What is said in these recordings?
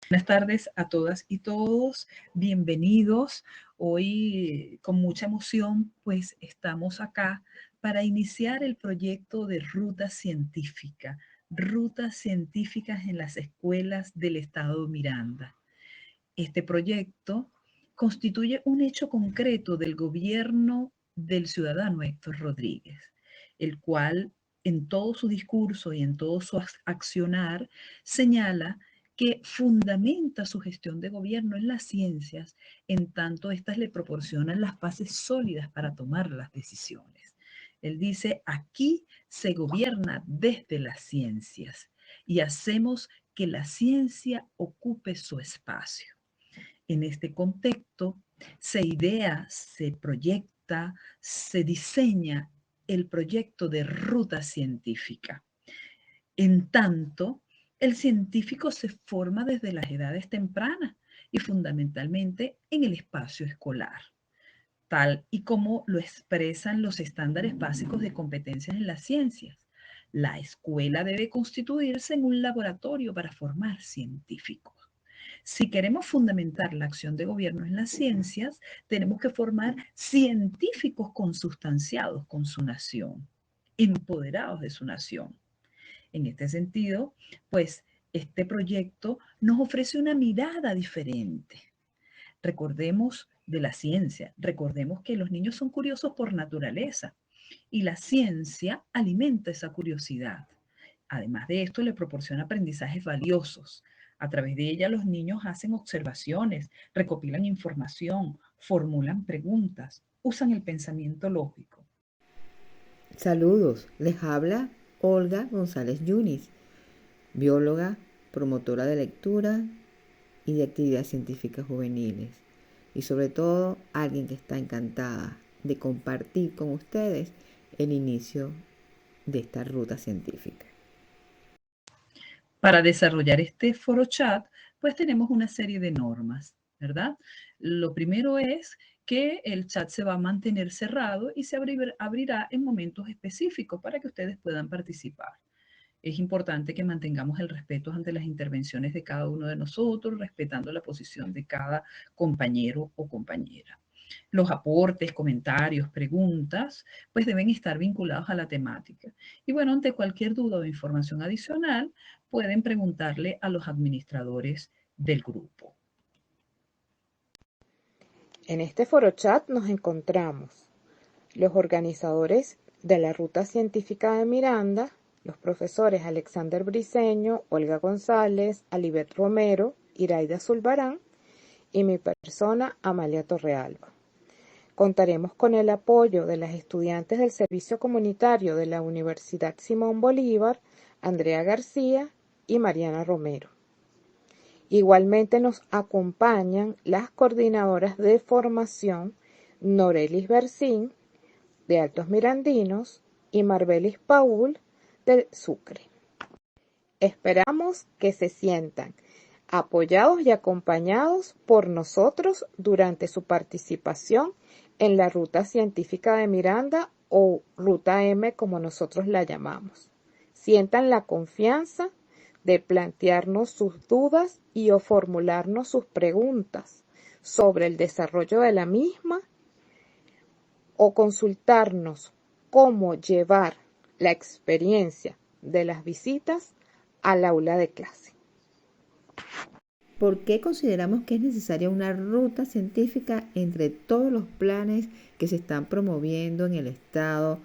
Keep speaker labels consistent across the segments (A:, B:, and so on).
A: Buenas tardes a todas y todos, bienvenidos. Hoy con mucha emoción pues estamos acá para iniciar el proyecto de rutas científicas en las escuelas del estado Miranda. Este proyecto constituye un hecho concreto del gobierno del ciudadano Héctor Rodríguez, el cual en todo su discurso y en todo su accionar señala que fundamenta su gestión de gobierno en las ciencias, en tanto éstas le proporcionan las bases sólidas para tomar las decisiones. Él dice, aquí se gobierna desde las ciencias y hacemos que la ciencia ocupe su espacio. En este contexto se idea, se proyecta, se diseña el proyecto de ruta científica. En tanto, el científico se forma desde las edades tempranas y fundamentalmente en el espacio escolar, tal y como lo expresan los estándares básicos de competencias en las ciencias. La escuela debe constituirse en un laboratorio para formar científicos. Si queremos fundamentar la acción de gobierno en las ciencias, tenemos que formar científicos consustanciados con su nación, empoderados de su nación. En este sentido, pues este proyecto nos ofrece una mirada diferente. Recordemos de la ciencia, recordemos que los niños son curiosos por naturaleza y la ciencia alimenta esa curiosidad. Además de esto, le proporciona aprendizajes valiosos. A través de ella, los niños hacen observaciones, recopilan información, formulan preguntas, usan el pensamiento lógico.
B: Saludos, les habla Olga González Yunis, bióloga, promotora de lectura y de actividades científicas juveniles. Y sobre todo, alguien que está encantada de compartir con ustedes el inicio de esta ruta científica.
A: Para desarrollar este foro chat, pues tenemos una serie de normas, ¿verdad? Lo primero es que el chat se va a mantener cerrado y se abrirá en momentos específicos para que ustedes puedan participar. Es importante que mantengamos el respeto ante las intervenciones de cada uno de nosotros, respetando la posición de cada compañero o compañera. Los aportes, comentarios, preguntas, pues deben estar vinculados a la temática. Y bueno, ante cualquier duda o información adicional, pueden preguntarle a los administradores del grupo.
C: En este foro chat nos encontramos los organizadores de la Ruta Científica de Miranda, los profesores Alexander Briceño, Olga González, Alibet Romero, Iraida Zulbarán y mi persona Amalia Torrealba. Contaremos con el apoyo de las estudiantes del Servicio Comunitario de la Universidad Simón Bolívar, Andrea García y Mariana Romero. Igualmente nos acompañan las coordinadoras de formación Norelis Bercín, de Altos Mirandinos, y Marbelis Paul, del Sucre. Esperamos que se sientan apoyados y acompañados por nosotros durante su participación en la Ruta Científica de Miranda o Ruta M como nosotros la llamamos. Sientan la confianza de plantearnos sus dudas y o formularnos sus preguntas sobre el desarrollo de la misma o consultarnos cómo llevar la experiencia de las visitas al aula de clase.
B: ¿Por qué consideramos que es necesaria una ruta científica entre todos los planes que se están promoviendo en el Estado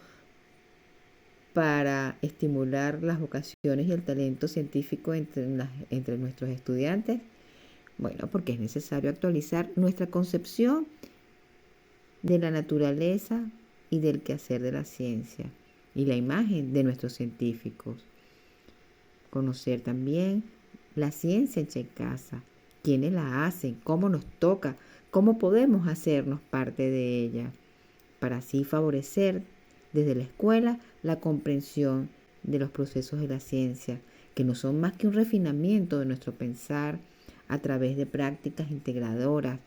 B: para estimular las vocaciones y el talento científico entre nuestros estudiantes? Bueno, porque es necesario actualizar nuestra concepción de la naturaleza y del quehacer de la ciencia y la imagen de nuestros científicos. Conocer también la ciencia hecha en casa, quiénes la hacen, cómo nos toca, cómo podemos hacernos parte de ella, para así favorecer desde la escuela la comprensión de los procesos de la ciencia, que no son más que un refinamiento de nuestro pensar a través de prácticas integradoras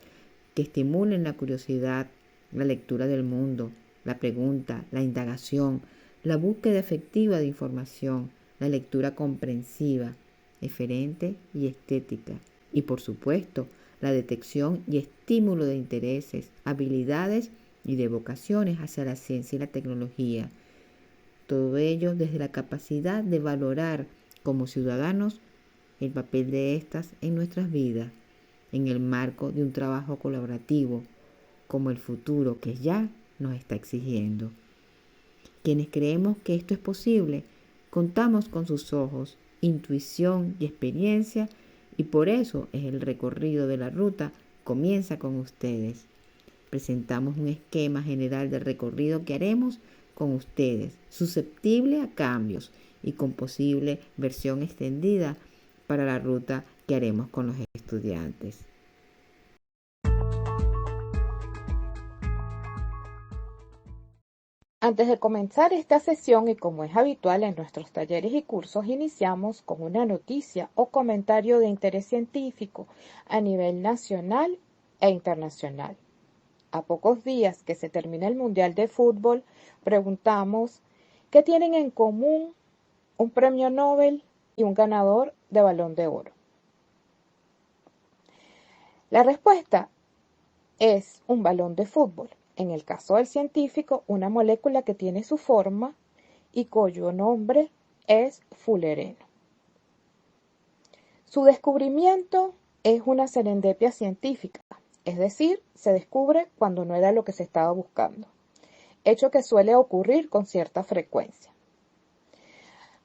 B: que estimulen la curiosidad, la lectura del mundo, la pregunta, la indagación, la búsqueda efectiva de información, la lectura comprensiva, eferente y estética, y, por supuesto, la detección y estímulo de intereses, habilidades y de vocaciones hacia la ciencia y la tecnología. Todo ello desde la capacidad de valorar como ciudadanos el papel de estas en nuestras vidas, en el marco de un trabajo colaborativo, como el futuro que ya nos está exigiendo. Quienes creemos que esto es posible, contamos con sus ojos, intuición y experiencia, y por eso es el recorrido de la ruta comienza con ustedes. Presentamos un esquema general del recorrido que haremos con ustedes, susceptible a cambios y con posible versión extendida para la ruta que haremos con los estudiantes.
C: Antes de comenzar esta sesión, y como es habitual en nuestros talleres y cursos, iniciamos con una noticia o comentario de interés científico a nivel nacional e internacional. A pocos días que se termina el Mundial de Fútbol, preguntamos ¿qué tienen en común un premio Nobel y un ganador de Balón de Oro? La respuesta es un balón de fútbol. En el caso del científico, una molécula que tiene su forma y cuyo nombre es fullereno. Su descubrimiento es una serendipia científica, es decir, se descubre cuando no era lo que se estaba buscando, hecho que suele ocurrir con cierta frecuencia.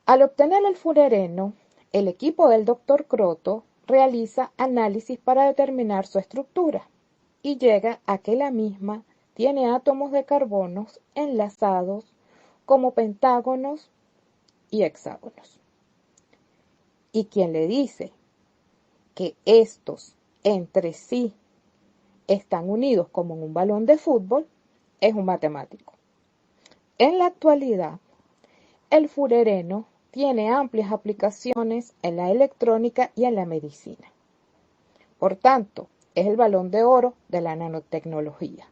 C: Al obtener el fullereno, el equipo del Dr. Croto realiza análisis para determinar su estructura y llega a que la misma tiene átomos de carbono enlazados como pentágonos y hexágonos. Y quien le dice que estos entre sí están unidos como en un balón de fútbol es un matemático. En la actualidad, el fullereno tiene amplias aplicaciones en la electrónica y en la medicina. Por tanto, es el balón de oro de la nanotecnología.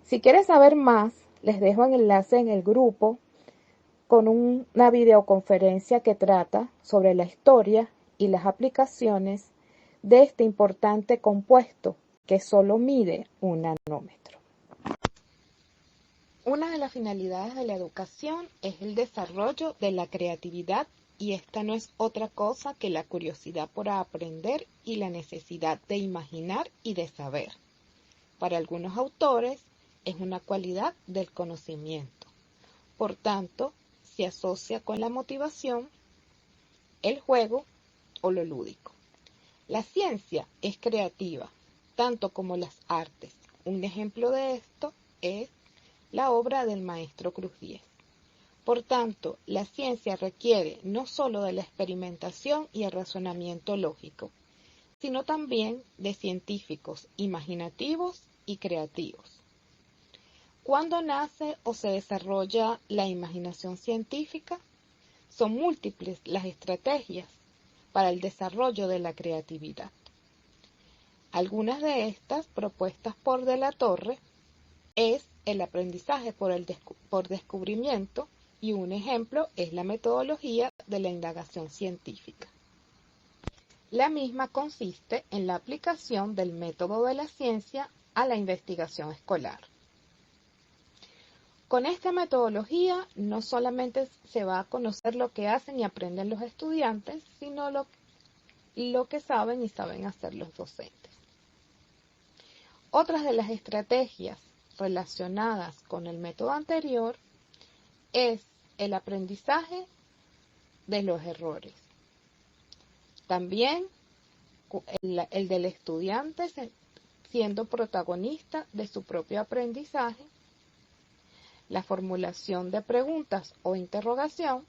C: Si quieres saber más, les dejo un enlace en el grupo con una videoconferencia que trata sobre la historia y las aplicaciones de este importante compuesto que solo mide un nanómetro. Una de las finalidades de la educación es el desarrollo de la creatividad, y esta no es otra cosa que la curiosidad por aprender y la necesidad de imaginar y de saber. Para algunos autores es una cualidad del conocimiento. Por tanto, se asocia con la motivación, el juego o lo lúdico. La ciencia es creativa, tanto como las artes. Un ejemplo de esto es la obra del maestro Cruz Diez. Por tanto, la ciencia requiere no solo de la experimentación y el razonamiento lógico, sino también de científicos imaginativos y creativos. ¿Cuándo nace o se desarrolla la imaginación científica? Son múltiples las estrategias para el desarrollo de la creatividad. Algunas de estas propuestas por De la Torre es el aprendizaje por descubrimiento, y un ejemplo es la metodología de la indagación científica. La misma consiste en la aplicación del método de la ciencia a la investigación escolar. Con esta metodología no solamente se va a conocer lo que hacen y aprenden los estudiantes, sino lo que saben y saben hacer los docentes. Otras de las estrategias relacionadas con el método anterior es el aprendizaje de los errores. También el del estudiante siendo protagonista de su propio aprendizaje, la formulación de preguntas o interrogación,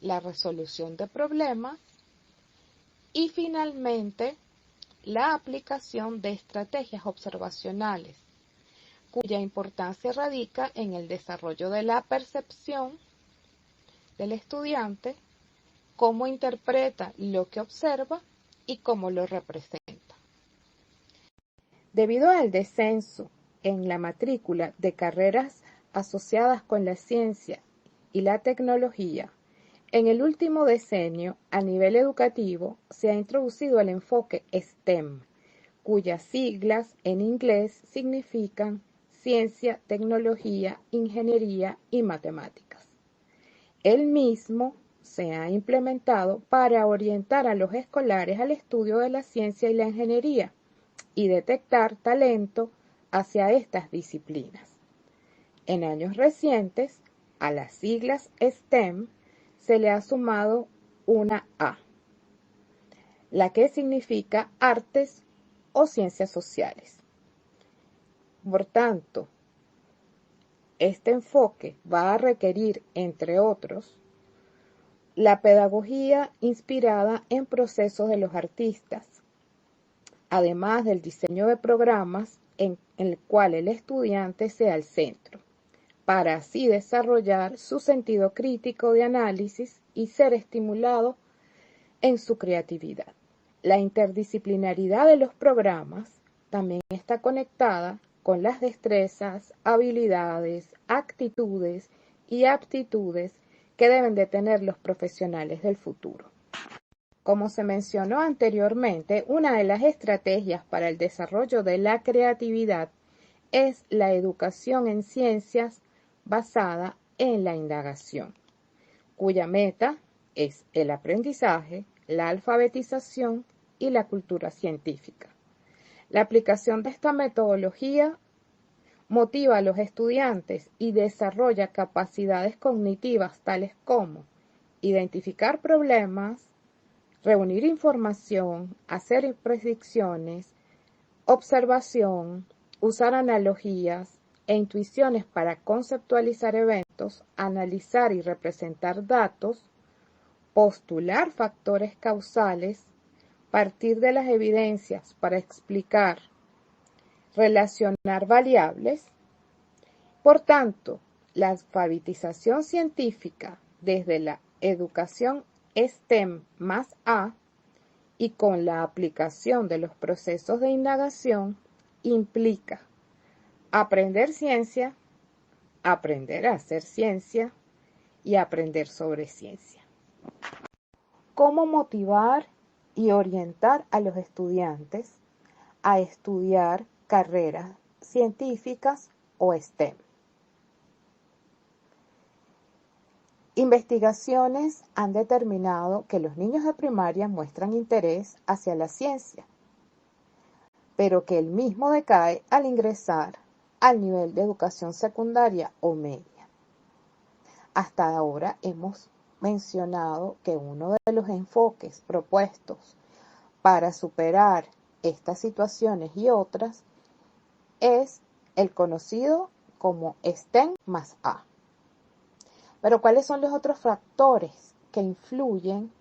C: la resolución de problemas y finalmente la aplicación de estrategias observacionales, cuya importancia radica en el desarrollo de la percepción del estudiante, cómo interpreta lo que observa y cómo lo representa. Debido al descenso en la matrícula de carreras asociadas con la ciencia y la tecnología, En el último decenio, a nivel educativo, se ha introducido el enfoque STEM, cuyas siglas en inglés significan ciencia, tecnología, ingeniería y matemáticas. El mismo se ha implementado para orientar a los escolares al estudio de la ciencia y la ingeniería y detectar talento hacia estas disciplinas. En años recientes, a las siglas STEM se le ha sumado una A, la que significa artes o ciencias sociales. Por tanto, este enfoque va a requerir, entre otros, la pedagogía inspirada en procesos de los artistas, además del diseño de programas en el cual el estudiante sea el centro, para así desarrollar su sentido crítico de análisis y ser estimulado en su creatividad. La interdisciplinaridad de los programas también está conectada con las destrezas, habilidades, actitudes y aptitudes que deben de tener los profesionales del futuro. Como se mencionó anteriormente, una de las estrategias para el desarrollo de la creatividad es la educación en ciencias basada en la indagación, cuya meta es el aprendizaje, la alfabetización y la cultura científica. La aplicación de esta metodología motiva a los estudiantes y desarrolla capacidades cognitivas tales como identificar problemas, reunir información, hacer predicciones, observación, usar analogías e intuiciones para conceptualizar eventos, analizar y representar datos, postular factores causales, partir de las evidencias para explicar, relacionar variables. Por tanto, la alfabetización científica desde la educación STEM más A y con la aplicación de los procesos de indagación implica aprender ciencia, aprender a hacer ciencia y aprender sobre ciencia. ¿Cómo motivar y orientar a los estudiantes a estudiar carreras científicas o STEM? Investigaciones han determinado que los niños de primaria muestran interés hacia la ciencia, pero que el mismo decae al ingresar al nivel de educación secundaria o media. Hasta ahora hemos mencionado que uno de los enfoques propuestos para superar estas situaciones y otras es el conocido como STEM más A. Pero ¿cuáles son los otros factores que influyen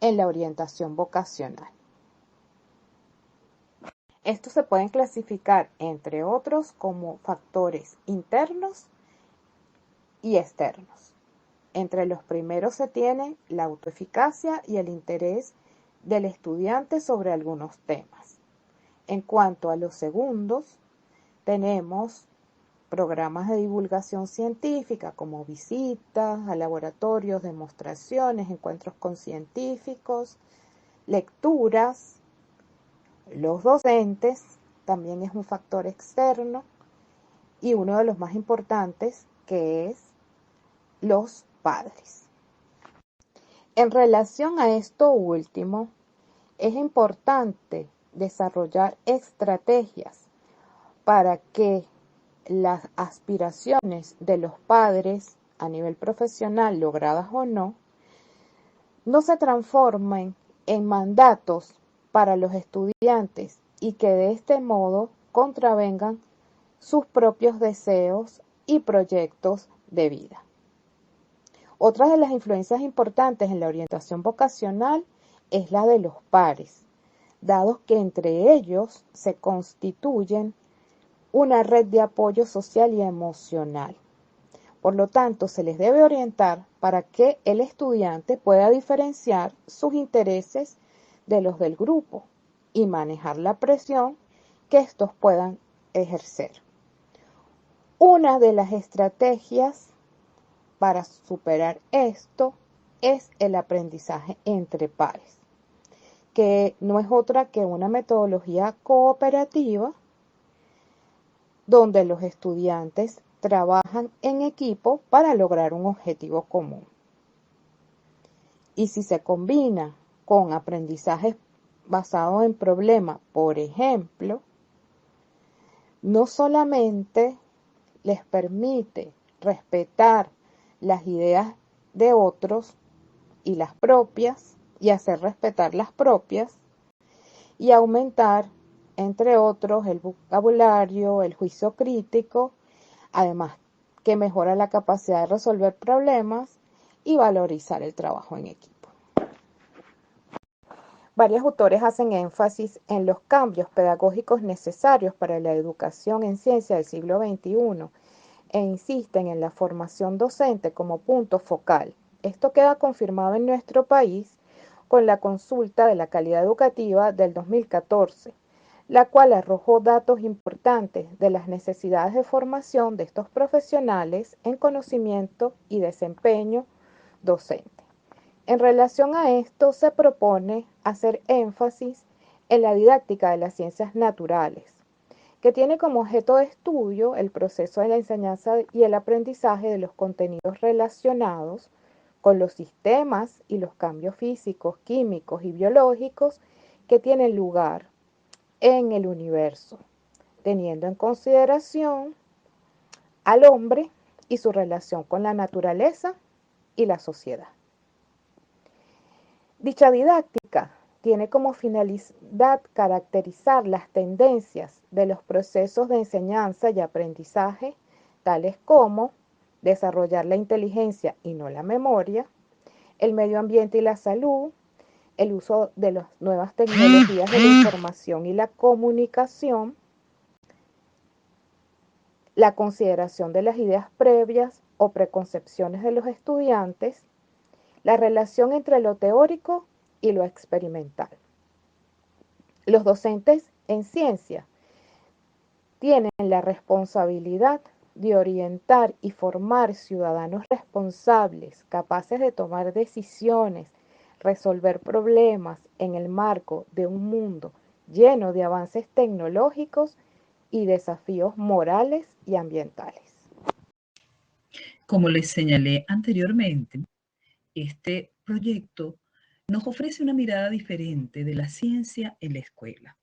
C: en la orientación vocacional? Estos se pueden clasificar, entre otros, como factores internos y externos. Entre los primeros se tiene la autoeficacia y el interés del estudiante sobre algunos temas. En cuanto a los segundos, tenemos programas de divulgación científica como visitas a laboratorios, demostraciones, encuentros con científicos, lecturas. Los docentes también es un factor externo y uno de los más importantes, que es los padres. En relación a esto último, es importante desarrollar estrategias para que las aspiraciones de los padres a nivel profesional, logradas o no se transformen en mandatos para los estudiantes y que de este modo contravengan sus propios deseos y proyectos de vida. Otra de las influencias importantes en la orientación vocacional es la de los pares, dado que entre ellos se constituyen una red de apoyo social y emocional. Por lo tanto, se les debe orientar para que el estudiante pueda diferenciar sus intereses de los del grupo y manejar la presión que estos puedan ejercer. Una de las estrategias para superar esto es el aprendizaje entre pares, que no es otra que una metodología cooperativa donde los estudiantes trabajan en equipo para lograr un objetivo común. Y si se combina con aprendizajes basados en problemas, por ejemplo, no solamente les permite respetar las ideas de otros y las propias, y hacer respetar las propias, y aumentar, entre otros, el vocabulario, el juicio crítico, además que mejora la capacidad de resolver problemas y valorizar el trabajo en equipo. Varios autores hacen énfasis en los cambios pedagógicos necesarios para la educación en ciencia del siglo XXI e insisten en la formación docente como punto focal. Esto queda confirmado en nuestro país con la consulta de la calidad educativa del 2014, la cual arrojó datos importantes de las necesidades de formación de estos profesionales en conocimiento y desempeño docente. En relación a esto, se propone hacer énfasis en la didáctica de las ciencias naturales, que tiene como objeto de estudio el proceso de la enseñanza y el aprendizaje de los contenidos relacionados con los sistemas y los cambios físicos, químicos y biológicos que tienen lugar en el universo, teniendo en consideración al hombre y su relación con la naturaleza y la sociedad. Dicha didáctica tiene como finalidad caracterizar las tendencias de los procesos de enseñanza y aprendizaje, tales como desarrollar la inteligencia y no la memoria, el medio ambiente y la salud, el uso de las nuevas tecnologías de la información y la comunicación, la consideración de las ideas previas o preconcepciones de los estudiantes, la relación entre lo teórico y lo experimental. Los docentes en ciencia tienen la responsabilidad de orientar y formar ciudadanos responsables, capaces de tomar decisiones, resolver problemas en el marco de un mundo lleno de avances tecnológicos y desafíos morales y ambientales.
A: Como les señalé anteriormente, este proyecto nos ofrece una mirada diferente de la ciencia en la escuela.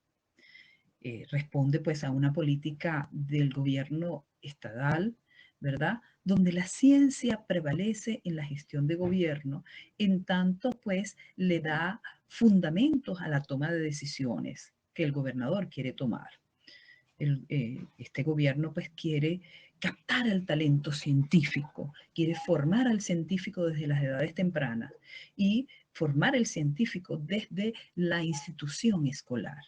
A: Responde pues a una política del gobierno estatal, ¿verdad? Donde la ciencia prevalece en la gestión de gobierno, en tanto pues le da fundamentos a la toma de decisiones que el gobernador quiere tomar. Este gobierno pues quiere captar el talento científico, quiere formar al científico desde las edades tempranas y formar el científico desde la institución escolar.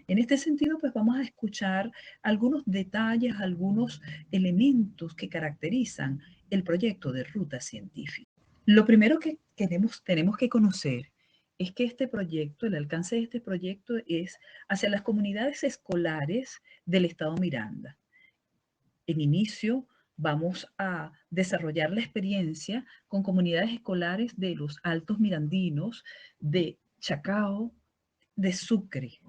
A: En este sentido, pues vamos a escuchar algunos detalles, algunos elementos que caracterizan el proyecto de Ruta Científica. Lo primero que tenemos que conocer es que este proyecto, el alcance de este proyecto es hacia las comunidades escolares del estado Miranda. En inicio, vamos a desarrollar la experiencia con comunidades escolares de los Altos Mirandinos, de Chacao, de Sucre.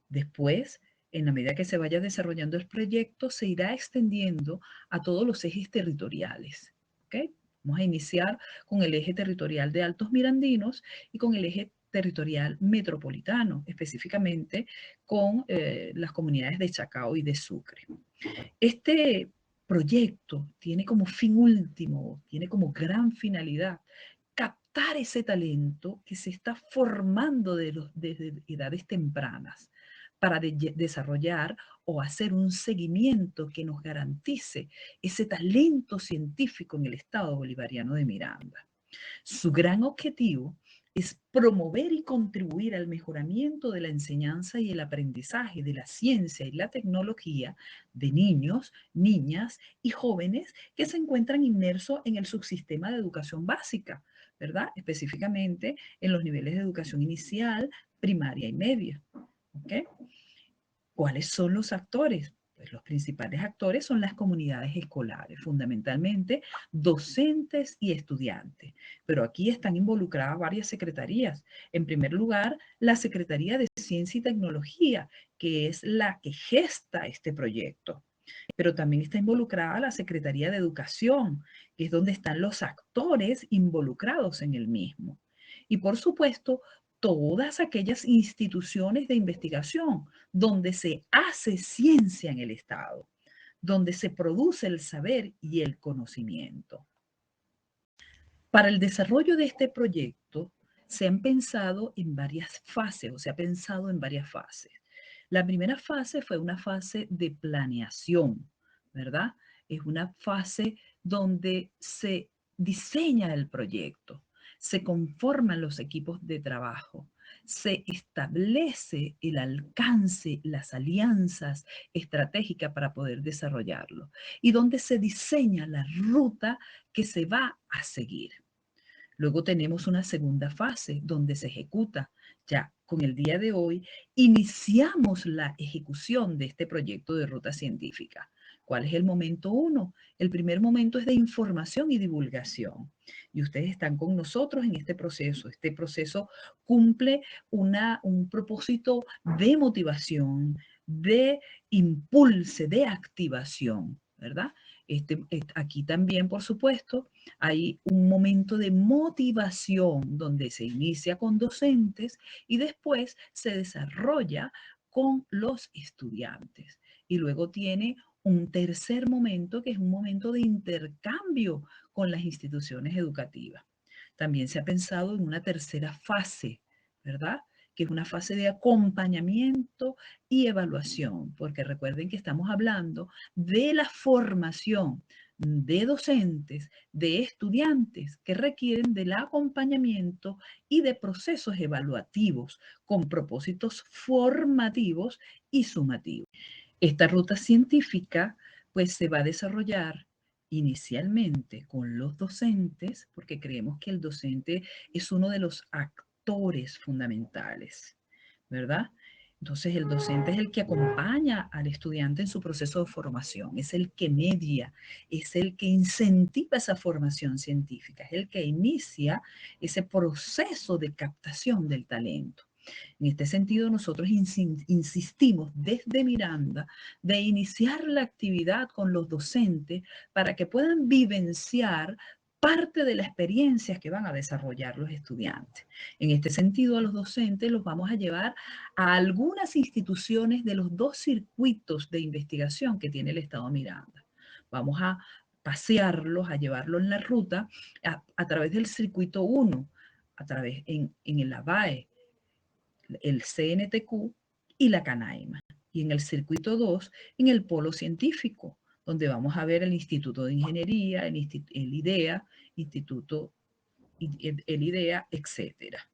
A: Después, en la medida que se vaya desarrollando el proyecto, se irá extendiendo a todos los ejes territoriales. ¿Okay? Vamos a iniciar con el eje territorial de Altos Mirandinos y con el eje territorial metropolitano, específicamente con las comunidades de Chacao y de Sucre. Este proyecto tiene como fin último, tiene como gran finalidad captar ese talento que se está formando desde edades tempranas para desarrollar o hacer un seguimiento que nos garantice ese talento científico en el estado bolivariano de Miranda. Su gran objetivo es promover y contribuir al mejoramiento de la enseñanza y el aprendizaje de la ciencia y la tecnología de niños, niñas y jóvenes que se encuentran inmersos en el subsistema de educación básica, ¿verdad? Específicamente en los niveles de educación inicial, primaria y media. ¿Okay? ¿Cuáles son los actores? Pues los principales actores son las comunidades escolares, fundamentalmente docentes y estudiantes, pero aquí están involucradas varias secretarías. En primer lugar, la Secretaría de Ciencia y Tecnología, que es la que gesta este proyecto, pero también está involucrada la Secretaría de Educación, que es donde están los actores involucrados en el mismo. Y por supuesto, todas aquellas instituciones de investigación donde se hace ciencia en el Estado, donde se produce el saber y el conocimiento. Para el desarrollo de este proyecto se han pensado en varias fases, o se ha pensado en varias fases. La primera fase fue una fase de planeación, ¿verdad? Es una fase donde se diseña el proyecto, se conforman los equipos de trabajo, se establece el alcance, las alianzas estratégicas para poder desarrollarlo y donde se diseña la ruta que se va a seguir. Luego tenemos una segunda fase donde se ejecuta. Ya con el día de hoy iniciamos la ejecución de este proyecto de ruta científica. ¿Cuál es el momento 1? El primer momento es de información y divulgación. Y ustedes están con nosotros en este proceso. Este proceso cumple un propósito de motivación, de impulso, de activación, ¿verdad? Aquí también, por supuesto, hay un momento de motivación donde se inicia con docentes y después se desarrolla con los estudiantes. Y luego tiene un tercer momento que es un momento de intercambio con las instituciones educativas. También se ha pensado en una tercera fase, ¿verdad? Que es una fase de acompañamiento y evaluación, porque recuerden que estamos hablando de la formación de docentes, de estudiantes que requieren del acompañamiento y de procesos evaluativos con propósitos formativos y sumativos. Esta ruta científica pues se va a desarrollar inicialmente con los docentes, porque creemos que el docente es uno de los actores fundamentales, ¿verdad? Entonces el docente es el que acompaña al estudiante en su proceso de formación, es el que media, es el que incentiva esa formación científica, es el que inicia ese proceso de captación del talento. En este sentido, nosotros insistimos desde Miranda de iniciar la actividad con los docentes para que puedan vivenciar parte de las experiencias que van a desarrollar los estudiantes. En este sentido, a los docentes los vamos a llevar a algunas instituciones de los 2 circuitos de investigación que tiene el Estado Miranda. Vamos a pasearlos, a llevarlos en la ruta a través del circuito 1, a través en el ABAE, el CNTQ y la Canaima. Y en el circuito 2, en el polo científico, donde vamos a ver el Instituto de Ingeniería, el IDEA, el IDEA, etcétera.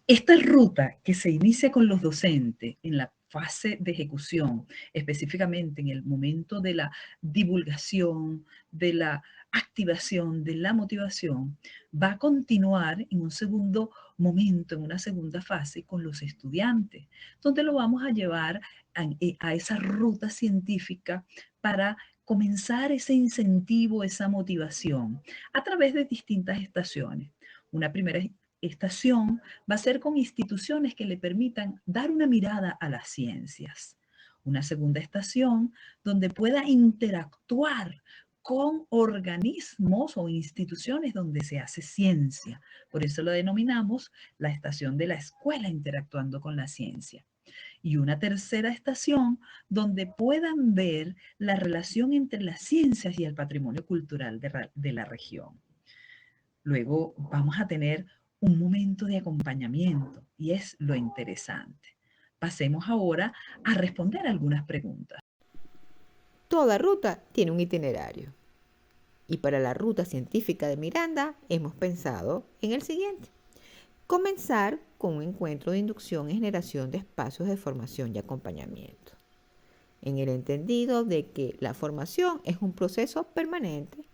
A: Esta ruta que se inicia con los docentes en la fase de ejecución, específicamente en el momento de la divulgación, de la activación, de la motivación, va a continuar en un segundo momento, en una segunda fase con los estudiantes, donde lo vamos a llevar a esa ruta científica para comenzar ese incentivo, esa motivación a través de distintas estaciones. Una primera estación va a ser con instituciones que le permitan dar una mirada a las ciencias. Una segunda estación donde pueda interactuar con organismos o instituciones donde se hace ciencia. Por eso lo denominamos la estación de la escuela interactuando con la ciencia. Y una tercera estación donde puedan ver la relación entre las ciencias y el patrimonio cultural de la región. Luego vamos a tener un momento de acompañamiento y es lo interesante. Pasemos ahora a responder algunas preguntas.
B: Toda ruta tiene un itinerario. Y para la ruta científica de Miranda hemos pensado en el siguiente. Comenzar con un encuentro de inducción y generación de espacios de formación y acompañamiento. En el entendido de que la formación es un proceso permanente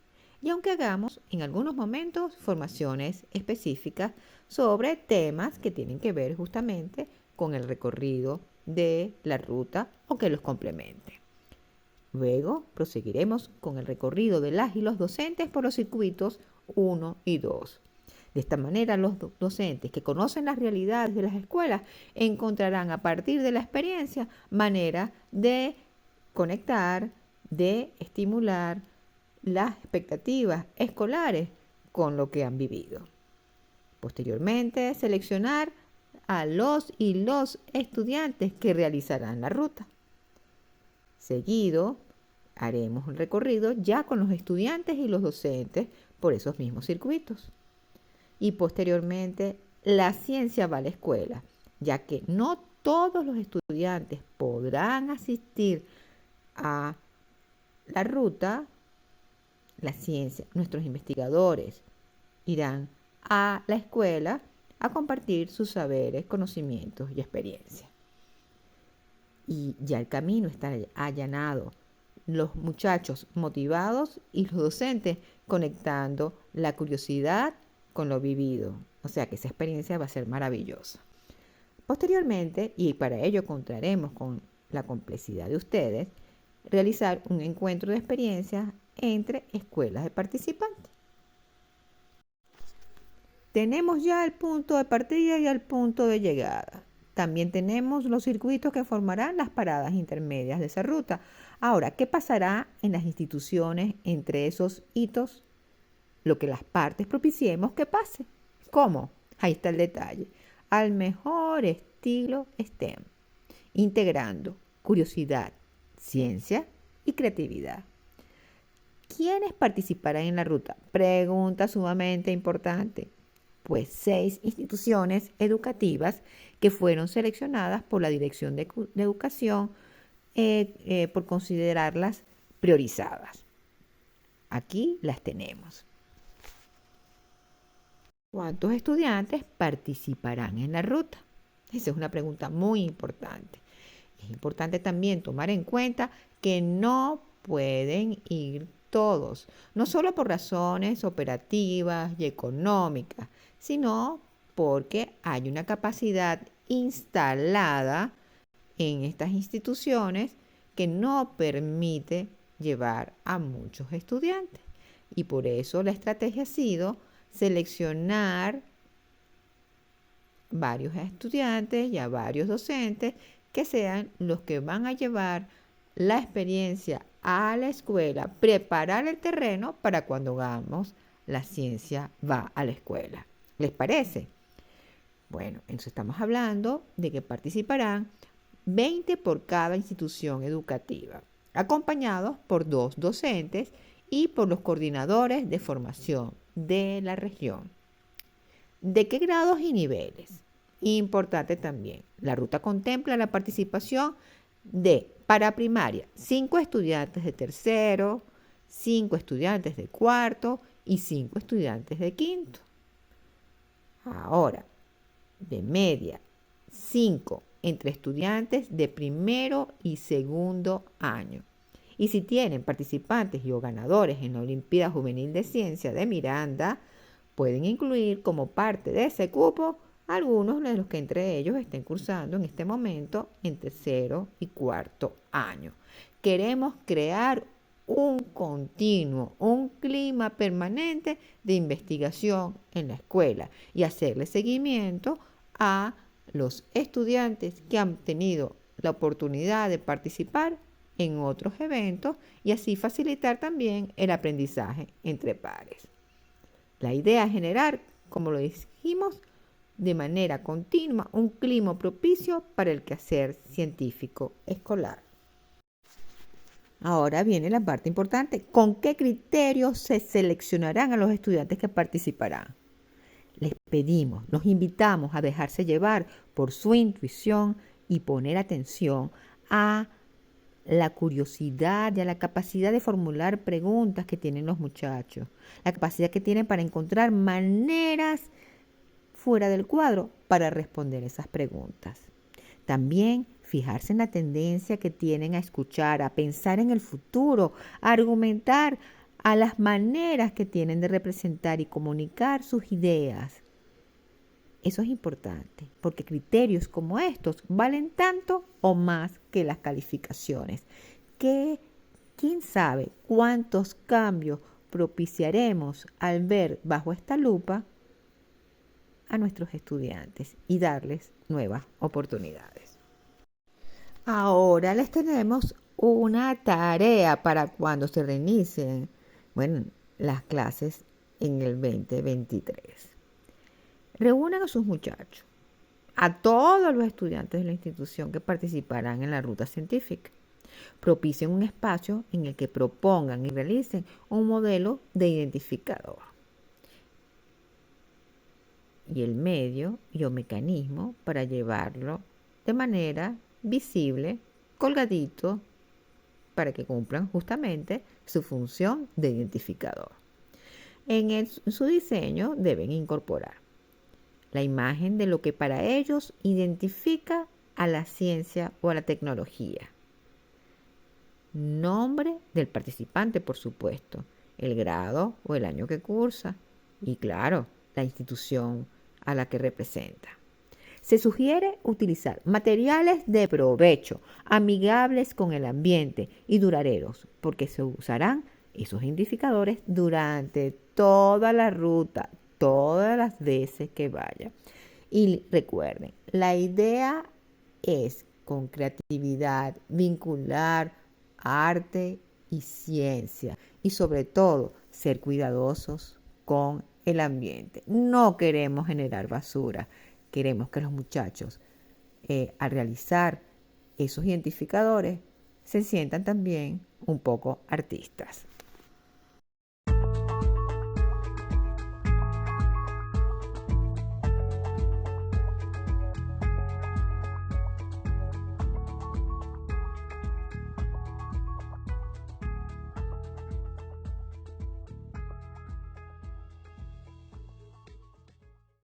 B: y aunque hagamos en algunos momentos formaciones específicas sobre temas que tienen que ver justamente con el recorrido de la ruta o que los complemente. Luego proseguiremos con el recorrido de las y los docentes por los circuitos 1 y 2. De esta manera, los docentes que conocen las realidades de las escuelas encontrarán a partir de la experiencia manera de conectar, de estimular las expectativas escolares con lo que han vivido. Posteriormente, seleccionar a los estudiantes que realizarán la ruta. Seguido, haremos un recorrido ya con los estudiantes y los docentes por esos mismos circuitos. Y posteriormente, la ciencia va a la escuela, ya que no todos los estudiantes podrán asistir a la ruta. La ciencia, nuestros investigadores irán a la escuela a compartir sus saberes, conocimientos y experiencias. Y ya el camino está allanado, los muchachos motivados y los docentes conectando la curiosidad con lo vivido. O sea que esa experiencia va a ser maravillosa. Posteriormente, y para ello contaremos con la complejidad de ustedes, realizar un encuentro de experiencias entre escuelas de participantes. Tenemos ya el punto de partida y el punto de llegada. También tenemos los circuitos que formarán las paradas intermedias de esa ruta. Ahora, ¿qué pasará en las instituciones entre esos hitos? Lo que las partes propiciemos que pase. ¿Cómo? Ahí está el detalle. Al mejor estilo STEM, integrando curiosidad, ciencia y creatividad. ¿Quiénes participarán en la ruta? Pregunta sumamente importante. Pues 6 instituciones educativas que fueron seleccionadas por la Dirección de Educación por considerarlas priorizadas. Aquí las tenemos. ¿Cuántos estudiantes participarán en la ruta? Esa es una pregunta muy importante. Es importante también tomar en cuenta que no pueden ir todos, no solo por razones operativas y económicas, sino porque hay una capacidad instalada en estas instituciones que no permite llevar a muchos estudiantes. Y por eso la estrategia ha sido seleccionar varios estudiantes y a varios docentes que sean los que van a llevar la experiencia a la escuela, preparar el terreno para cuando hagamos la ciencia va a la escuela. ¿Les parece? Bueno, entonces estamos hablando de que participarán 20 por cada institución educativa, acompañados por 2 docentes y por los coordinadores de formación de la región. ¿De qué grados y niveles? Importante también, la ruta contempla la participación para primaria, 5 estudiantes de tercero, 5 estudiantes de cuarto y 5 estudiantes de quinto. Ahora, de media, 5 entre estudiantes de primero y segundo año. Y si tienen participantes y o ganadores en la Olimpíada Juvenil de Ciencia de Miranda, pueden incluir como parte de ese cupo algunos de los que entre ellos estén cursando en este momento en tercero y cuarto año. Queremos crear un continuo, un clima permanente de investigación en la escuela y hacerle seguimiento a los estudiantes que han tenido la oportunidad de participar en otros eventos y así facilitar también el aprendizaje entre pares. La idea es generar, como lo dijimos, de manera continua un clima propicio para el quehacer científico escolar. Ahora viene la parte importante. ¿Con qué criterios se seleccionarán a los estudiantes que participarán? Les pedimos, los invitamos a dejarse llevar por su intuición y poner atención a la curiosidad y a la capacidad de formular preguntas que tienen los muchachos, la capacidad que tienen para encontrar maneras fuera del cuadro para responder esas preguntas. También fijarse en la tendencia que tienen a escuchar, a pensar en el futuro, a argumentar, a las maneras que tienen de representar y comunicar sus ideas. Eso es importante, porque criterios como estos valen tanto o más que las calificaciones. ¿Quién sabe cuántos cambios propiciaremos al ver bajo esta lupa a nuestros estudiantes y darles nuevas oportunidades? Ahora les tenemos una tarea para cuando se reinicien, las clases en el 2023. Reúnan a sus muchachos, a todos los estudiantes de la institución que participarán en la ruta científica. Propicien un espacio en el que propongan y realicen un modelo de identificador y el medio y o mecanismo para llevarlo de manera visible, colgadito, para que cumplan justamente su función de identificador. En su diseño deben incorporar la imagen de lo que para ellos identifica a la ciencia o a la tecnología. Nombre del participante, por supuesto, el grado o el año que cursa y, claro, la institución a la que representa. Se sugiere utilizar materiales de provecho, amigables con el ambiente y duraderos, porque se usarán esos identificadores durante toda la ruta, todas las veces que vaya. Y recuerden, la idea es con creatividad vincular arte y ciencia y sobre todo ser cuidadosos con el ambiente. No queremos generar basura, queremos que los muchachos al realizar esos identificadores se sientan también un poco artistas.